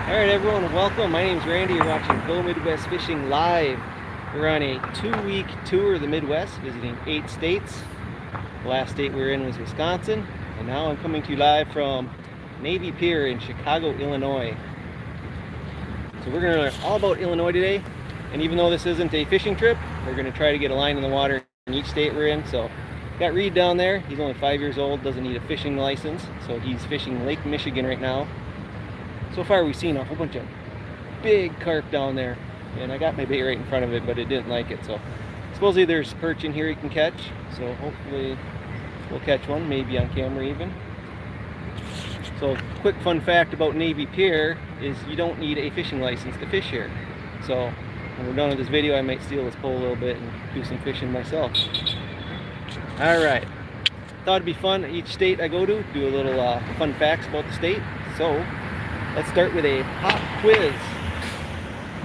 Alright everyone, welcome. My name is Randy. You're watching Go Midwest Fishing Live. We're on a 2-week tour of the Midwest, visiting 8 states. The last state we were in was Wisconsin, and now I'm coming to you live from Navy Pier in Chicago, Illinois. So we're going to learn all about Illinois today, and even though this isn't a fishing trip, we're going to try to get a line in the water in each state we're in. So got Reed down there. He's only 5 years old, doesn't need a fishing license, so he's fishing Lake Michigan right now. So far we've seen a whole bunch of big carp down there, and I got my bait right in front of it, but it didn't like it. So supposedly there's perch in here you can catch, so hopefully we'll catch one, maybe on camera even. So quick fun fact about Navy Pier is you don't need a fishing license to fish here. So when we're done with this video, I might steal this pole a little bit and do some fishing myself. Alright, thought it'd be fun each state I go to, do a little fun facts about the state. So let's start with a pop quiz.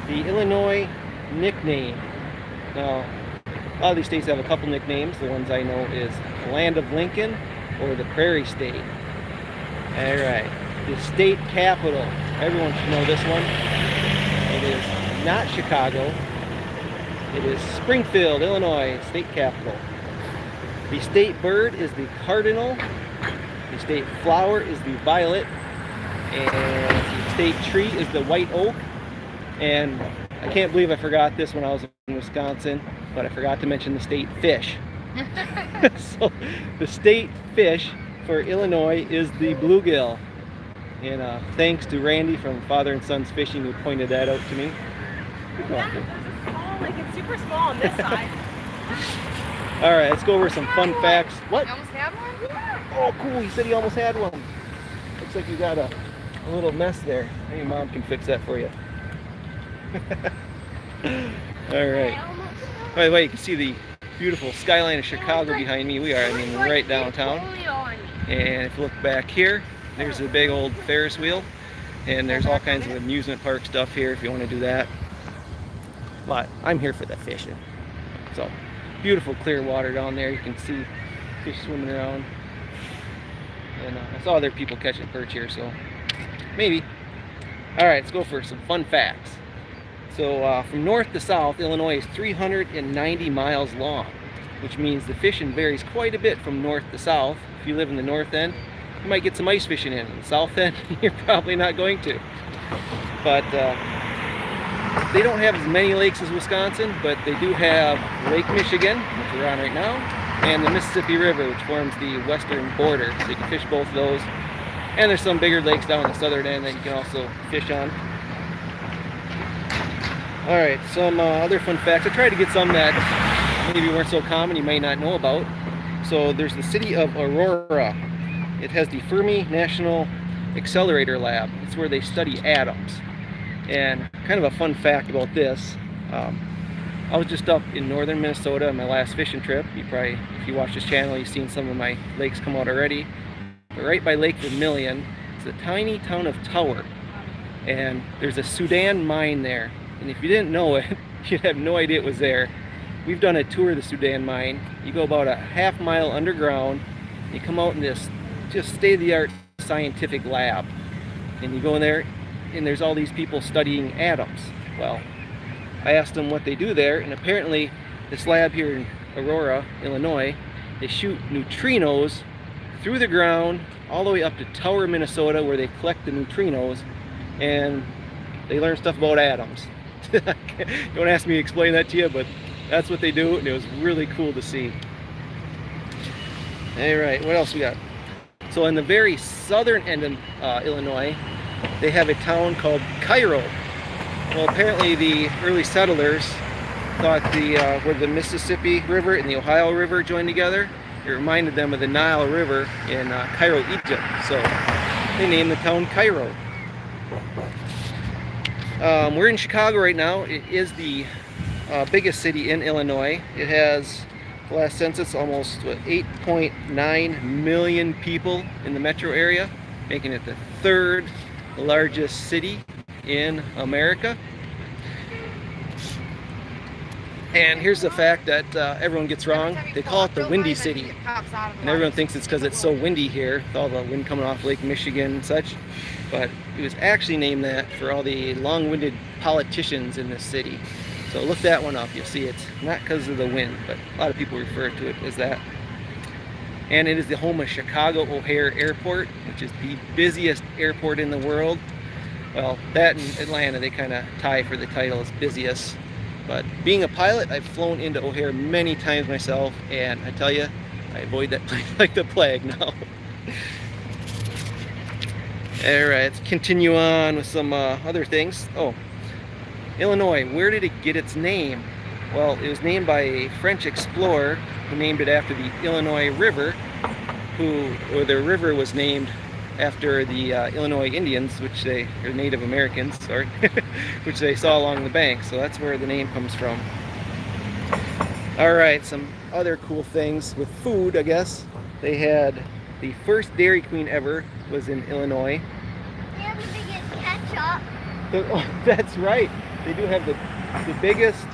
The Illinois nickname. Now, a lot of these states have a couple nicknames. The ones I know is Land of Lincoln or the Prairie State. Alright, the state capital. Everyone should know this one. It is not Chicago. It is Springfield, Illinois, state capital. The state bird is the cardinal. The state flower is the violet. And the state tree is the white oak. And I can't believe I forgot this when I was in Wisconsin, but I forgot to mention the state fish. So the state fish for Illinois is the bluegill. And thanks to Randy from Father and Sons Fishing who pointed that out to me. Yeah, it's small, like it's super small on this side. All right, let's go over some fun facts. What? You almost had one? Oh, cool. He said he almost had one. Looks like you got a little mess there. Maybe Mom can fix that for you. All right. By the way, you can see the beautiful skyline of Chicago behind me. We are, right downtown. And if you look back here, there's a big old Ferris wheel. And there's all kinds of amusement park stuff here if you want to do that. But I'm here for the fishing. So, beautiful clear water down there. You can see fish swimming around. And I saw other people catching perch here, so maybe. Alright, let's go for some fun facts. So from north to south, Illinois is 390 miles long, which means the fishing varies quite a bit from north to south. If you live in the north end, you might get some ice fishing in. In the south end, you're probably not going to. But they don't have as many lakes as Wisconsin, but they do have Lake Michigan, which we're on right now, and the Mississippi River, which forms the western border. So you can fish both of those. And there's some bigger lakes down on the southern end that you can also fish on. Alright, some other fun facts. I tried to get some that maybe weren't so common, you might not know about. So there's the city of Aurora. It has the Fermi National Accelerator Lab. It's where they study atoms. And kind of a fun fact about this, I was just up in northern Minnesota on my last fishing trip. You probably, if you watch this channel, you've seen some of my lakes come out already. But right by Lake Vermilion is the tiny town of Tower. And there's a Sudan mine there. And if you didn't know it, you'd have no idea it was there. We've done a tour of the Sudan mine. You go about a half-mile underground. You come out in this just state-of-the-art scientific lab. And you go in there, and there's all these people studying atoms. Well, I asked them what they do there, and apparently this lab here in Aurora, Illinois, they shoot neutrinos through the ground all the way up to Tower, Minnesota, where they collect the neutrinos and they learn stuff about atoms. Don't ask me to explain that to you, but that's what they do, and it was really cool to see. Alright, what else we got? So in the very southern end of Illinois, they have a town called Cairo. Well, apparently the early settlers thought where the Mississippi River and the Ohio River joined together, it reminded them of the Nile River in Cairo, Egypt. So they named the town Cairo. We're in Chicago right now. It is the biggest city in Illinois. It has, the last census, almost 8.9 million people in the metro area, making it the third largest city in America. And here's the fact that everyone gets wrong. They call it the Windy City. And everyone thinks it's because it's so windy here, with all the wind coming off Lake Michigan and such. but it was actually named that for all the long-winded politicians in this city. So look that one up, you'll see it's not because of the wind, but a lot of people refer to it as that. And it is the home of Chicago O'Hare Airport, which is the busiest airport in the world. Well, that and Atlanta, they kind of tie for the title as busiest. But being a pilot, I've flown into O'Hare many times myself, and I tell you, I avoid that place like the plague now. Alright, let's continue on with some other things. Oh, Illinois, where did it get its name? Well, it was named by a French explorer who named it after the Illinois River, or the river was named after the Illinois Indians, which they, or Native Americans, sorry, which they saw along the bank. So that's where the name comes from. Alright, some other cool things with food, I guess. They had the first Dairy Queen ever was in Illinois. They have the biggest ketchup. Oh, that's right. They do have the biggest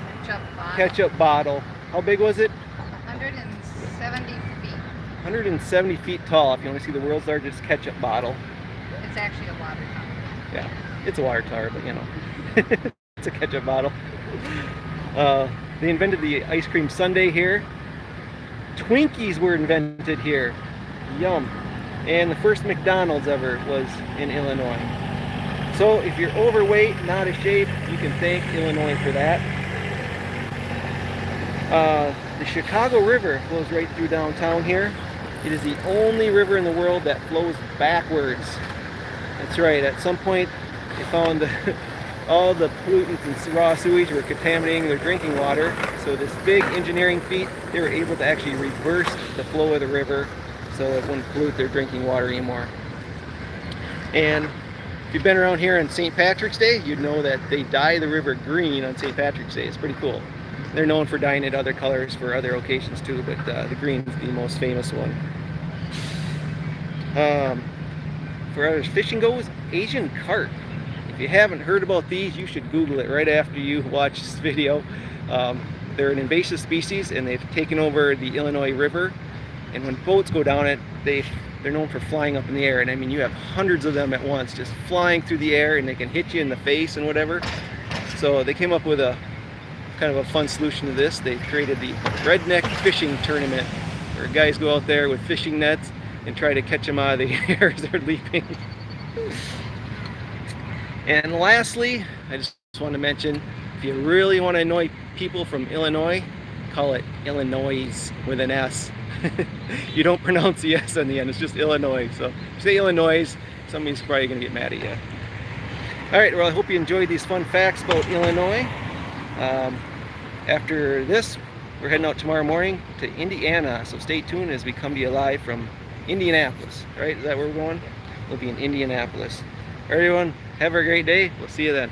ketchup bottle. How big was it? 170 feet. 170 feet tall, if you want to see the world's largest ketchup bottle. It's actually a water tower. Yeah, it's a water tower, but you know, it's a ketchup bottle. They invented the ice cream sundae here. Twinkies were invented here. Yum. And the first McDonald's ever was in Illinois. So if you're overweight, not out of shape, you can thank Illinois for that. The Chicago River flows right through downtown here. It is the only river in the world that flows backwards. That's right, at some point they found all the pollutants and raw sewage were contaminating their drinking water. So this big engineering feat, they were able to actually reverse the flow of the river so it wouldn't pollute their drinking water anymore. And if you've been around here on St. Patrick's Day, you'd know that they dye the river green on St. Patrick's Day. It's pretty cool. They're known for dyeing it other colors for other occasions too, but the green is the most famous one. For others, fishing goes, Asian carp. If you haven't heard about these, you should Google it right after you watch this video. They're an invasive species, and they've taken over the Illinois River. And when boats go down it, they're known for flying up in the air. And I mean, you have hundreds of them at once, just flying through the air, and they can hit you in the face and whatever. So they came up with a kind of a fun solution to this. They created the redneck fishing tournament, where guys go out there with fishing nets and try to catch them out of the air as they're leaping. And lastly, I just want to mention, if you really want to annoy people from Illinois, call it Illinois with an S. You don't pronounce the S on the end, it's just Illinois. So if you say Illinois, somebody's probably going to get mad at you. Alright, well, I hope you enjoyed these fun facts about Illinois. After this, we're heading out tomorrow morning to Indiana, so stay tuned as we come to you live from Indianapolis. Right? Is that where we're going? We'll be in Indianapolis. All right, everyone, have a great day. We'll see you then.